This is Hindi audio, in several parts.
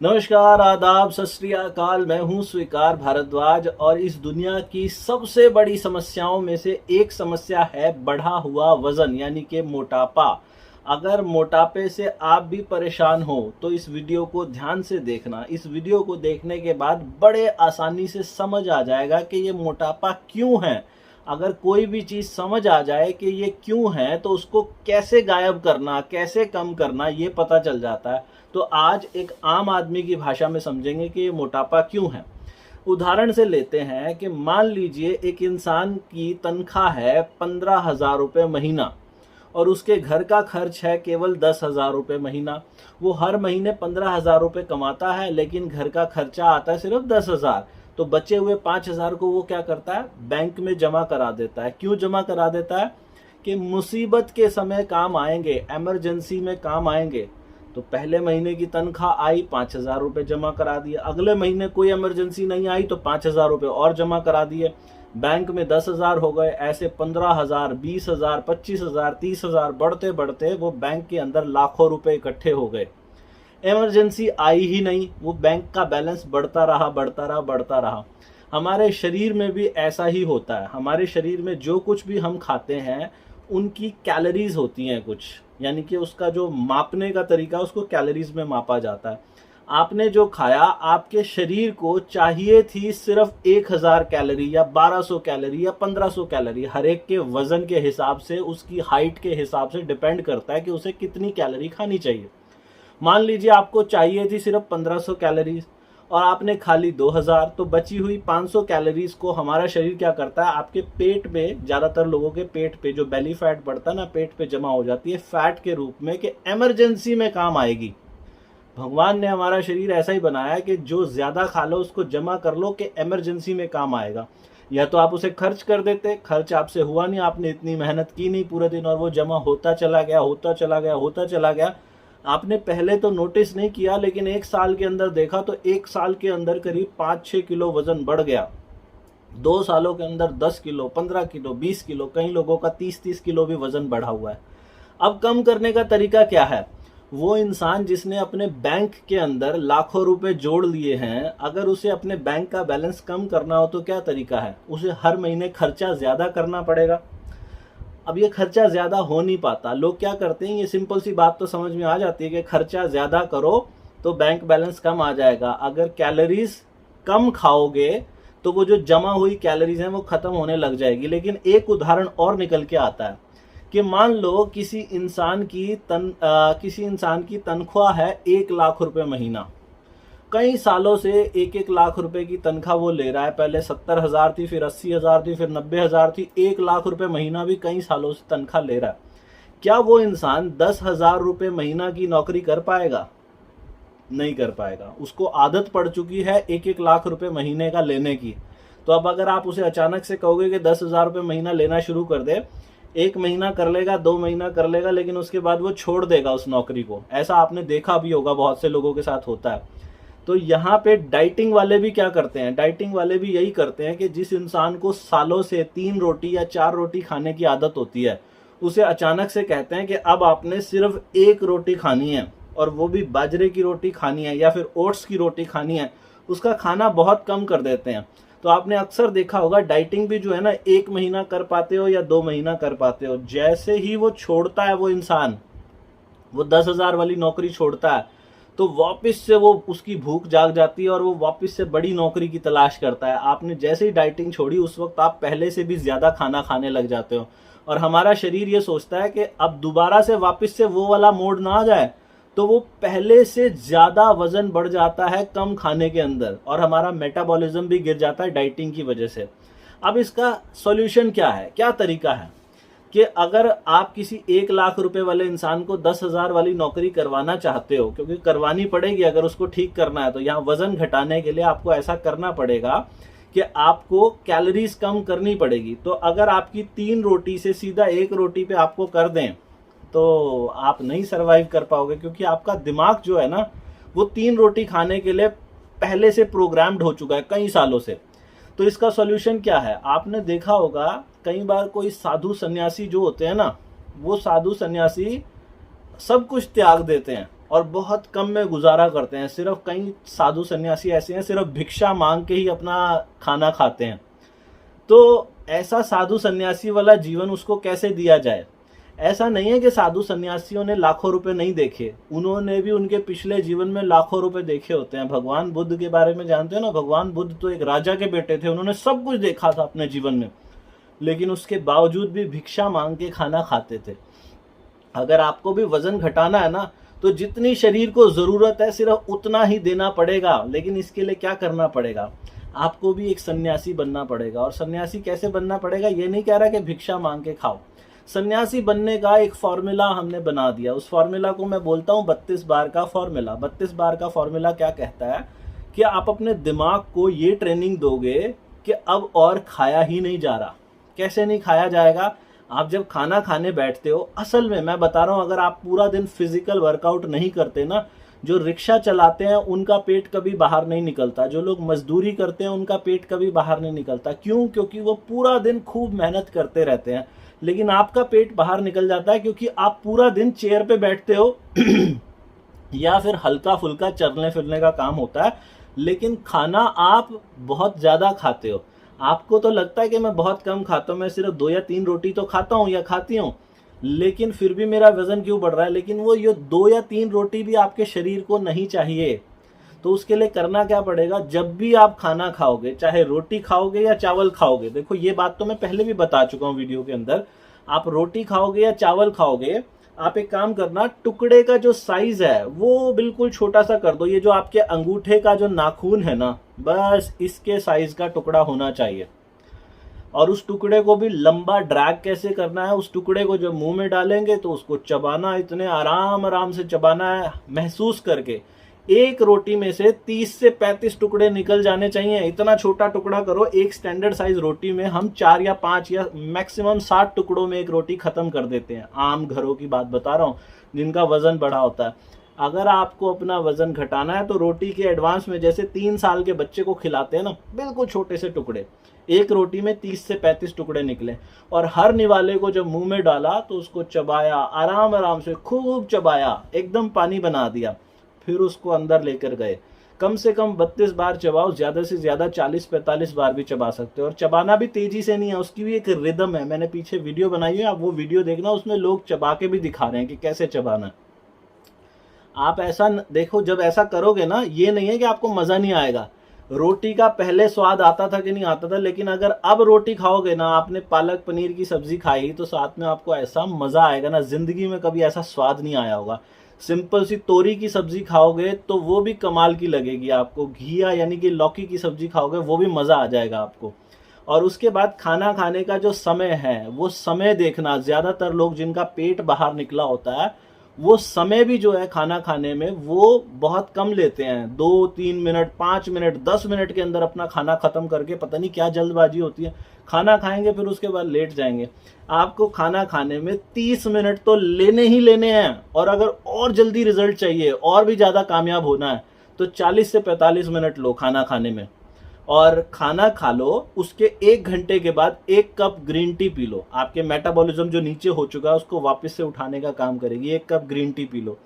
नमस्कार, आदाब, सत श्री अकाल। मैं हूं स्वीकार भारद्वाज और इस दुनिया की सबसे बड़ी समस्याओं में से एक समस्या है बढ़ा हुआ वजन यानी कि मोटापा। अगर मोटापे से आप भी परेशान हो तो इस वीडियो को ध्यान से देखना। इस वीडियो को देखने के बाद बड़े आसानी से समझ आ जाएगा कि ये मोटापा क्यों है। अगर कोई भी चीज़ समझ आ जाए कि ये क्यों है तो उसको कैसे गायब करना, कैसे कम करना, ये पता चल जाता है। तो आज एक आम आदमी की भाषा में समझेंगे कि ये मोटापा क्यों है। उदाहरण से लेते हैं कि मान लीजिए एक इंसान की तनख्वाह है 15,000 रुपये महीना और उसके घर का खर्च है केवल 10,000 रुपये महीना। वो हर महीने 15,000 रुपये कमाता है लेकिन घर का खर्चा आता है सिर्फ 10,000। तो बचे हुए 5,000 को वो क्या करता है, बैंक में जमा करा देता है। क्यों जमा करा देता है? कि मुसीबत के समय काम आएंगे, इमरजेंसी में काम आएंगे। तो पहले महीने की तनख्वाह आई, 5,000 रुपये जमा करा दिए। अगले महीने कोई इमरजेंसी नहीं आई तो 5,000 रुपये और जमा करा दिए। बैंक में 10,000 हो गए, ऐसे 15,000, 20,000, 25,000, 30,000 बढ़ते बढ़ते वो बैंक के अंदर लाखों रुपए इकट्ठे हो गए। इमरजेंसी आई ही नहीं, वो बैंक का बैलेंस बढ़ता रहा बढ़ता रहा बढ़ता रहा। हमारे शरीर में भी ऐसा ही होता है। हमारे शरीर में जो कुछ भी हम खाते हैं उनकी कैलोरीज होती हैं कुछ, यानी कि उसका जो मापने का तरीका उसको कैलोरीज में मापा जाता है। आपने जो खाया, आपके शरीर को चाहिए थी सिर्फ 1,000 कैलोरी या 1,200 कैलोरी या 1,500 कैलोरी। हर एक के वजन के हिसाब से, उसकी हाइट के हिसाब से डिपेंड करता है कि उसे कितनी कैलोरी खानी चाहिए। मान लीजिए आपको चाहिए थी सिर्फ 1,500 कैलोरीज और आपने खा ली 2,000, तो बची हुई 500 कैलोरीज को हमारा शरीर क्या करता है, आपके पेट में, ज़्यादातर लोगों के पेट पे जो बेली फैट बढ़ता है ना, पेट पे जमा हो जाती है फैट के रूप में कि इमरजेंसी में काम आएगी। भगवान ने हमारा शरीर ऐसा ही बनाया है कि जो ज़्यादा खा लो उसको जमा कर लो कि इमरजेंसी में काम आएगा। या तो आप उसे खर्च कर देते, खर्च आपसे हुआ नहीं, आपने इतनी मेहनत की नहीं पूरे दिन और वो जमा होता चला गया होता चला गया होता चला गया। आपने पहले तो नोटिस नहीं किया लेकिन एक साल के अंदर देखा तो एक साल के अंदर करीब 5-6 किलो वजन बढ़ गया। 2 सालों के अंदर 10 किलो, 15 किलो, 20 किलो, कई लोगों का 30-30 किलो भी वजन बढ़ा हुआ है। अब कम करने का तरीका क्या है? वो इंसान जिसने अपने बैंक के अंदर लाखों रुपए जोड़ लिए हैं, अगर उसे अपने बैंक का बैलेंस कम करना हो तो क्या तरीका है? उसे हर महीने खर्चा ज्यादा करना पड़ेगा। अब ये खर्चा ज्यादा हो नहीं पाता। लोग क्या करते हैं, ये सिंपल सी बात तो समझ में आ जाती है कि खर्चा ज्यादा करो तो बैंक बैलेंस कम आ जाएगा। अगर कैलोरीज कम खाओगे तो वो जो जमा हुई कैलोरीज हैं वो खत्म होने लग जाएगी। लेकिन एक उदाहरण और निकल के आता है कि मान लो किसी इंसान की तनख्वाह है 1,00,000 रुपये महीना। कई सालों से 1-1 लाख रुपए की तनख्वाह वो ले रहा है। पहले 70,000 थी, फिर 80,000 थी, फिर 90,000 थी, 1,00,000 रुपए महीना भी कई सालों से तनख्वाह ले रहा है। क्या वो इंसान 10,000 रुपये महीना की नौकरी कर पाएगा? नहीं कर पाएगा। उसको आदत पड़ चुकी है 1-1 लाख रुपए महीने का लेने की। तो अब अगर आप उसे अचानक से कहोगे कि 10,000 रुपये महीना लेना शुरू कर दे, 1 महीना कर लेगा, 2 महीना कर लेगा, लेकिन उसके बाद वो छोड़ देगा उस नौकरी को। ऐसा आपने देखा भी होगा, बहुत से लोगों के साथ होता है। तो यहाँ पे डाइटिंग वाले भी क्या करते हैं? डाइटिंग वाले भी यही करते हैं कि जिस इंसान को सालों से 3 रोटी या 4 रोटी खाने की आदत होती है, उसे अचानक से कहते हैं कि अब आपने सिर्फ 1 रोटी खानी है और वो भी बाजरे की रोटी खानी है या फिर ओट्स की रोटी खानी है। उसका खाना बहुत कम कर देते हैं। तो आपने अक्सर देखा होगा डाइटिंग भी जो है ना, 1 महीना कर पाते हो या 2 महीना कर पाते हो। जैसे ही वो छोड़ता है, वो इंसान वो 10,000 वाली नौकरी छोड़ता है तो वापस से वो उसकी भूख जाग जाती है और वो वापस से बड़ी नौकरी की तलाश करता है। आपने जैसे ही डाइटिंग छोड़ी उस वक्त आप पहले से भी ज्यादा खाना खाने लग जाते हो और हमारा शरीर ये सोचता है कि अब दोबारा से वापस से वो वाला मोड ना आ जाए, तो वो पहले से ज्यादा वजन बढ़ जाता है कम खाने के अंदर और हमारा मेटाबॉलिज्म भी गिर जाता है डाइटिंग की वजह से। अब इसका सॉल्यूशन क्या है, क्या तरीका है? कि अगर आप किसी 1,00,000 रुपए वाले इंसान को 10,000 वाली नौकरी करवाना चाहते हो, क्योंकि करवानी पड़ेगी अगर उसको ठीक करना है, तो यहाँ वजन घटाने के लिए आपको ऐसा करना पड़ेगा कि आपको कैलोरीज कम करनी पड़ेगी। तो अगर आपकी 3 रोटी से सीधा 1 रोटी पे आपको कर दें तो आप नहीं सरवाइव कर पाओगे, क्योंकि आपका दिमाग जो है ना, वो 3 रोटी खाने के लिए पहले से प्रोग्राम्ड हो चुका है कई सालों से। तो इसका सॉल्यूशन क्या है? आपने देखा होगा कई बार कोई साधु सन्यासी जो होते हैं ना, वो साधु सन्यासी सब कुछ त्याग देते हैं और बहुत कम में गुजारा करते हैं। सिर्फ कई साधु सन्यासी ऐसे हैं सिर्फ भिक्षा मांग के ही अपना खाना खाते हैं। तो ऐसा साधु सन्यासी वाला जीवन उसको कैसे दिया जाए? ऐसा नहीं है कि साधु सन्यासियों ने लाखों रुपए नहीं देखे, उन्होंने भी उनके पिछले जीवन में लाखों रुपए देखे होते हैं। भगवान बुद्ध के बारे में जानते हो ना, भगवान बुद्ध तो एक राजा के बेटे थे, उन्होंने सब कुछ देखा था अपने जीवन में, लेकिन उसके बावजूद भी भिक्षा मांग के खाना खाते थे। अगर आपको भी वजन घटाना है ना, तो जितनी शरीर को जरूरत है सिर्फ उतना ही देना पड़ेगा। लेकिन इसके लिए क्या करना पड़ेगा? आपको भी एक सन्यासी बनना पड़ेगा। और सन्यासी कैसे बनना पड़ेगा? ये नहीं कह रहा कि भिक्षा मांग के खाओ। सन्यासी बनने का एक फॉर्मूला हमने बना दिया। उस फॉर्मूला को मैं बोलता हूँ 32 बार का फॉर्मूला। 32 बार का फॉर्मूला क्या कहता है कि आप अपने दिमाग को ये ट्रेनिंग दोगे कि अब और खाया ही नहीं जा रहा। कैसे नहीं खाया जाएगा? आप जब खाना खाने बैठते हो, असल में मैं बता रहा हूँ, अगर आप पूरा दिन फिजिकल वर्कआउट नहीं करते ना, जो रिक्शा चलाते हैं उनका पेट कभी बाहर नहीं निकलता, जो लोग मजदूरी करते हैं उनका पेट कभी बाहर नहीं निकलता। क्यों? क्योंकि वो पूरा दिन खूब मेहनत करते रहते हैं। लेकिन आपका पेट बाहर निकल जाता है क्योंकि आप पूरा दिन चेयर पे बैठते हो या फिर हल्का फुल्का चलने फिरने का काम होता है, लेकिन खाना आप बहुत ज़्यादा खाते हो। आपको तो लगता है कि मैं बहुत कम खाता हूँ, मैं सिर्फ 2 या 3 रोटी तो खाता हूँ या खाती हूँ, लेकिन फिर भी मेरा वजन क्यों बढ़ रहा है? लेकिन वो ये 2 या 3 रोटी भी आपके शरीर को नहीं चाहिए। तो उसके लिए करना क्या पड़ेगा? जब भी आप खाना खाओगे, चाहे रोटी खाओगे या चावल खाओगे, देखो ये बात तो मैं पहले भी बता चुका हूँ वीडियो के अंदर, आप रोटी खाओगे या चावल खाओगे, आप एक काम करना, टुकड़े का जो साइज है वो बिल्कुल छोटा सा कर दो। ये जो आपके अंगूठे का जो नाखून है ना, बस इसके साइज का टुकड़ा होना चाहिए। और उस टुकड़े को भी लंबा ड्रैग कैसे करना है? उस टुकड़े को जब मुंह में डालेंगे तो उसको चबाना, इतने आराम आराम से चबाना है, महसूस करके। एक रोटी में से 30 से 35 टुकड़े निकल जाने चाहिए। इतना छोटा टुकड़ा करो, एक स्टैंडर्ड साइज रोटी में हम 4 या 5 या मैक्सिमम 60 टुकड़ों में एक रोटी खत्म कर देते हैं। आम घरों की बात बता रहा हूँ जिनका वजन बढ़ा होता है। अगर आपको अपना वजन घटाना है तो रोटी के एडवांस में, जैसे 3 साल के बच्चे को खिलाते हैं ना, बिल्कुल छोटे से टुकड़े, एक रोटी में 30 से 35 टुकड़े निकले। और हर निवाले को जब मुंह में डाला तो उसको चबाया, आराम आराम से खूब चबाया, एकदम पानी बना दिया, फिर उसको अंदर लेकर गए। कम से कम 32 बार चबाओ, ज्यादा से ज्यादा 40-45 बार भी चबा सकते हो। और चबाना भी तेजी से नहीं है, उसकी भी एक रिदम है। मैंने पीछे वीडियो बनाई है, आप वो वीडियो देखना, उसमें लोग चबा के भी दिखा रहे हैं कि कैसे चबाना है। आप ऐसा देखो, जब ऐसा करोगे ना, ये नहीं है कि आपको मजा नहीं आएगा। रोटी का पहले स्वाद आता था कि नहीं आता था, लेकिन अगर अब रोटी खाओगे ना, आपने पालक पनीर की सब्जी खाई तो साथ में आपको ऐसा मजा आएगा ना, जिंदगी में कभी ऐसा स्वाद नहीं आया होगा। सिंपल सी तोरी की सब्जी खाओगे तो वो भी कमाल की लगेगी आपको। घिया यानी कि लौकी की सब्जी खाओगे, वो भी मजा आ जाएगा आपको। और उसके बाद खाना खाने का जो समय है, वो समय देखना। ज्यादातर लोग जिनका पेट बाहर निकला होता है, वो समय भी जो है खाना खाने में वो बहुत कम लेते हैं। 2-3 मिनट, 5 मिनट, 10 मिनट के अंदर अपना खाना खत्म करके, पता नहीं क्या जल्दबाजी होती है, खाना खाएंगे फिर उसके बाद लेट जाएंगे। आपको खाना खाने में 30 मिनट तो लेने ही लेने हैं। और अगर और जल्दी रिजल्ट चाहिए, और भी ज्यादा कामयाब होना है, तो 40 से 45 मिनट लो खाना खाने में। और खाना खा लो, उसके 1 घंटे के बाद 1 cup green tea P low. आपके मेटाबॉलिज्म जो नीचे हो चुका है उसको वापस से उठाने का काम करेगी। 1 cup green tea P low.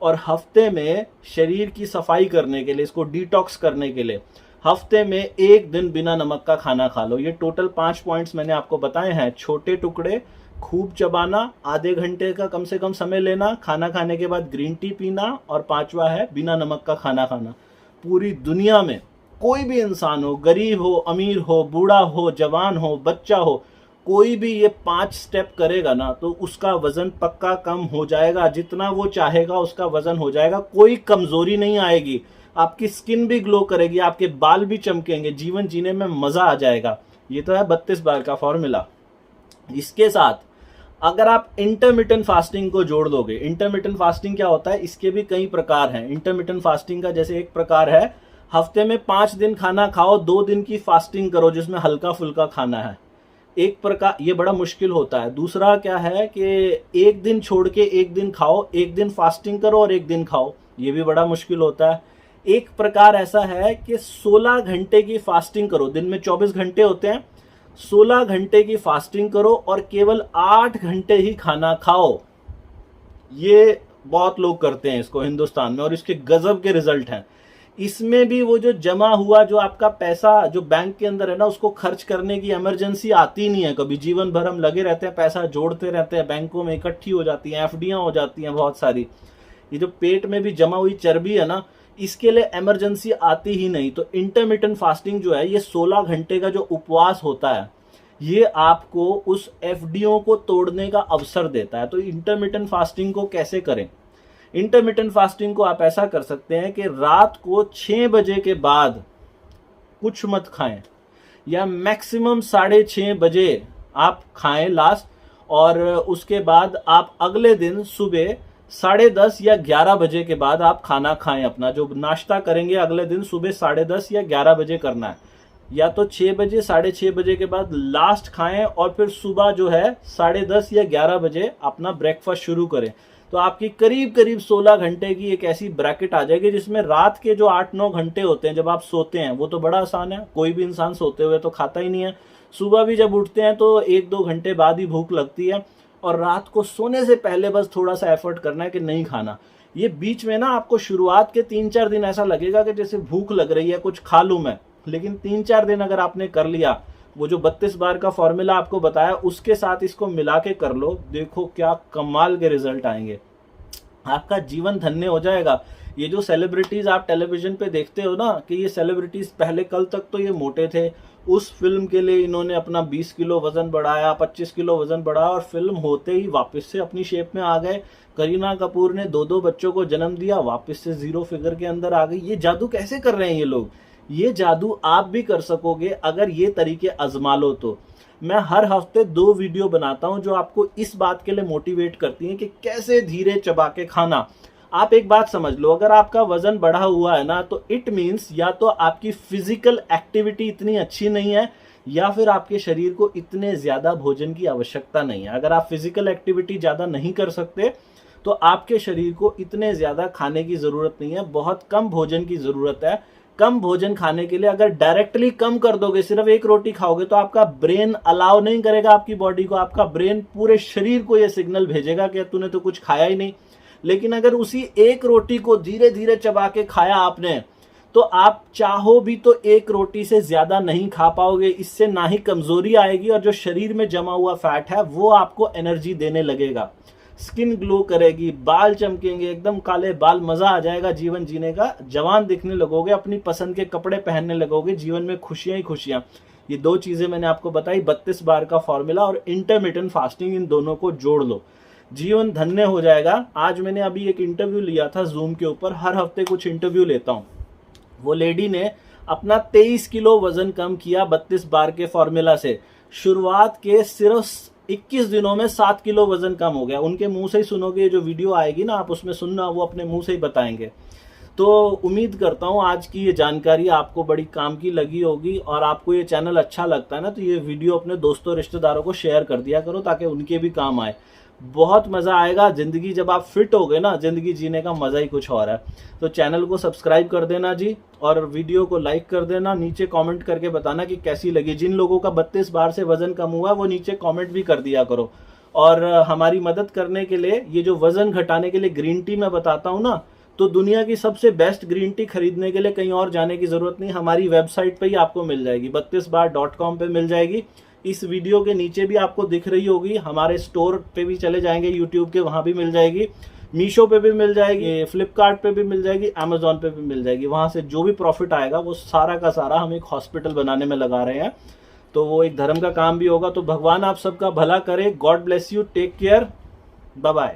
और हफ्ते में शरीर की सफाई करने के लिए, इसको डिटॉक्स करने के लिए, हफ्ते में 1 दिन बिना नमक का खाना खा लो। ये टोटल 5 पॉइंट्स मैंने आपको बताए हैं। छोटे टुकड़े, खूब चबाना, आधे घंटे का कम से कम समय लेना, खाना खाने के बाद ग्रीन टी पीना, और 5वां है बिना नमक का खाना खाना। पूरी दुनिया में कोई भी इंसान हो, गरीब हो, अमीर हो, बूढ़ा हो, जवान हो, बच्चा हो, कोई भी ये 5 स्टेप करेगा ना, तो उसका वजन पक्का कम हो जाएगा। जितना वो चाहेगा उसका वजन हो जाएगा। कोई कमजोरी नहीं आएगी, आपकी स्किन भी ग्लो करेगी, आपके बाल भी चमकेंगे, जीवन जीने में मजा आ जाएगा। ये तो है 32 बार का फॉर्मूला। इसके साथ अगर आप इंटरमिटेंट फास्टिंग को जोड़ दोगे, इंटरमिटेंट फास्टिंग क्या होता है, इसके भी कई प्रकार हैं। इंटरमिटेंट फास्टिंग का जैसे एक प्रकार है, हफ्ते में 5 दिन खाना खाओ, 2 दिन की फास्टिंग करो जिसमें हल्का फुल्का खाना है। एक प्रकार, ये बड़ा मुश्किल होता है। दूसरा क्या है कि 1 दिन छोड़ के 1 दिन खाओ, 1 दिन फास्टिंग करो और 1 दिन खाओ, ये भी बड़ा मुश्किल होता है। एक प्रकार ऐसा है कि 16 घंटे की फास्टिंग करो। दिन में 24 घंटे होते हैं, 16 घंटे की फास्टिंग करो और केवल 8 घंटे ही खाना खाओ। ये बहुत लोग करते हैं इसको हिंदुस्तान में और इसके गजब के रिजल्ट हैं। इसमें भी वो जो जमा हुआ जो आपका पैसा जो बैंक के अंदर है ना, उसको खर्च करने की इमरजेंसी आती नहीं है कभी। जीवन भर हम लगे रहते हैं, पैसा जोड़ते रहते हैं, बैंकों में इकट्ठी हो जाती हैं, एफडियां हो जाती हैं बहुत सारी। ये जो पेट में भी जमा हुई चर्बी है ना, इसके लिए इमरजेंसी आती ही नहीं। तो इंटरमिटेंट फास्टिंग जो है, ये 16 घंटे का जो उपवास होता है, ये आपको उस एफडीओ को तोड़ने का अवसर देता है। तो इंटरमिटेंट फास्टिंग को कैसे करें? इंटरमिटेंट फास्टिंग को आप ऐसा कर सकते हैं कि रात को 6 बजे के बाद कुछ मत खाएं, या मैक्सिमम 6:30 बजे आप खाएं लास्ट, और उसके बाद आप अगले दिन सुबह 10:30 या 11 बजे के बाद आप खाना खाएं। अपना जो नाश्ता करेंगे अगले दिन सुबह 10:30 या 11 बजे करना है, या तो 6 बजे 6:30 बजे के बाद लास्ट खाएं, और फिर सुबह जो है 10:30 या 11 बजे अपना ब्रेकफास्ट शुरू करें। तो आपकी करीब करीब 16 घंटे की एक ऐसी ब्रैकेट आ जाएगी जिसमें रात के जो 8-9 घंटे होते हैं जब आप सोते हैं, वो तो बड़ा आसान है, कोई भी इंसान सोते हुए तो खाता ही नहीं है। सुबह भी जब उठते हैं तो 1-2 घंटे बाद ही भूख लगती है, और रात को सोने से पहले बस थोड़ा सा एफर्ट करना है कि नहीं खाना। ये बीच में ना आपको शुरुआत के 3-4 दिन ऐसा लगेगा कि जैसे भूख लग रही है, कुछ खा लूं मैं, लेकिन 3-4 दिन अगर आपने कर लिया, वो जो 32 बार का फॉर्मूला आपको बताया उसके साथ इसको मिला के कर लो, देखो क्या कमाल के रिजल्ट आएंगे, आपका जीवन धन्य हो जाएगा। ये जो सेलिब्रिटीज आप टेलीविजन पे देखते हो ना, कि ये सेलिब्रिटीज पहले कल तक तो ये मोटे थे, उस फिल्म के लिए इन्होंने अपना 20 किलो वजन बढ़ाया, 25 किलो वजन बढ़ाया, और फिल्म होते ही वापस से अपनी शेप में आ गए। करीना कपूर ने 2-2 बच्चों को जन्म दिया, वापस से 0 फिगर के अंदर आ गई। ये जादू कैसे कर रहे हैं ये लोग? ये जादू आप भी कर सकोगे अगर ये तरीके आजमा लो तो। मैं हर हफ्ते 2 वीडियो बनाता हूं जो आपको इस बात के लिए मोटिवेट करती हैं कि कैसे धीरे चबा के खाना। आप एक बात समझ लो, अगर आपका वजन बढ़ा हुआ है ना, तो इट मीन्स या तो आपकी फिजिकल एक्टिविटी इतनी अच्छी नहीं है, या फिर आपके शरीर को इतने ज्यादा भोजन की आवश्यकता नहीं है। अगर आप फिजिकल एक्टिविटी ज्यादा नहीं कर सकते तो आपके शरीर को इतने ज्यादा खाने की जरूरत नहीं है, बहुत कम भोजन की जरूरत है। कम भोजन खाने के लिए अगर डायरेक्टली कम कर दोगे, सिर्फ 1 रोटी खाओगे, तो आपका ब्रेन अलाउ नहीं करेगा आपकी बॉडी को। आपका ब्रेन पूरे शरीर को यह सिग्नल भेजेगा कि तूने तो कुछ खाया ही नहीं। लेकिन अगर उसी 1 रोटी को धीरे धीरे चबा के खाया आपने, तो आप चाहो भी तो 1 रोटी से ज्यादा नहीं खा पाओगे। इससे ना ही कमजोरी आएगी, और जो शरीर में जमा हुआ फैट है वो आपको एनर्जी देने लगेगा, स्किन ग्लो करेगी, बाल चमकेंगे, एकदम काले बाल, मजा आ जाएगा जीवन जीने का, जवान दिखने लगोगे, अपनी पसंद के कपड़े पहनने लगोगे, जीवन में खुशियां ही खुशियां। ये 2 चीजें मैंने आपको बताई, 32 बार का फॉर्मूला और इंटरमिटेंट फास्टिंग, इन दोनों को जोड़ लो, जीवन धन्य हो जाएगा। आज मैंने अभी एक इंटरव्यू लिया था जूम के ऊपर, हर हफ्ते कुछ इंटरव्यू लेता हूं। वो लेडी ने अपना 23 किलो वजन कम किया 32 बार के फॉर्मूला से। शुरुआत के सिर्फ 21 दिनों में 7 किलो वजन कम हो गया। उनके मुंह से ही सुनोगे, ये जो वीडियो आएगी ना आप उसमें सुनना, वो अपने मुंह से ही बताएंगे। तो उम्मीद करता हूँ आज की ये जानकारी आपको बड़ी काम की लगी होगी, और आपको ये चैनल अच्छा लगता है ना, तो ये वीडियो अपने दोस्तों रिश्तेदारों को शेयर कर दिया करो ताकि उनके भी काम आए। बहुत मजा आएगा जिंदगी, जब आप फिट हो गए ना, जिंदगी जीने का मजा ही कुछ और है। तो चैनल को सब्सक्राइब कर देना जी, और वीडियो को लाइक कर देना। नीचे कमेंट करके बताना कि कैसी लगी। जिन लोगों का 32 बार से वजन कम हुआ वो नीचे कमेंट भी कर दिया करो। और हमारी मदद करने के लिए, ये जो वजन घटाने के लिए ग्रीन टी मैं बताता हूँ ना, तो दुनिया की सबसे बेस्ट ग्रीन टी खरीदने के लिए कहीं और जाने की जरूरत नहीं, हमारी वेबसाइट पे ही आपको मिल जाएगी, 32bar.com पे मिल जाएगी। इस वीडियो के नीचे भी आपको दिख रही होगी। हमारे स्टोर पे भी चले जाएंगे यूट्यूब के, वहां भी मिल जाएगी, मीशो पे भी मिल जाएगी, फ्लिपकार्ट पे भी मिल जाएगी, अमेजोन पे भी मिल जाएगी। वहां से जो भी प्रॉफिट आएगा वो सारा का सारा हम एक हॉस्पिटल बनाने में लगा रहे हैं, तो वो एक धर्म का काम भी होगा। तो भगवान आप सबका भला करे। God bless you, take care, bye bye.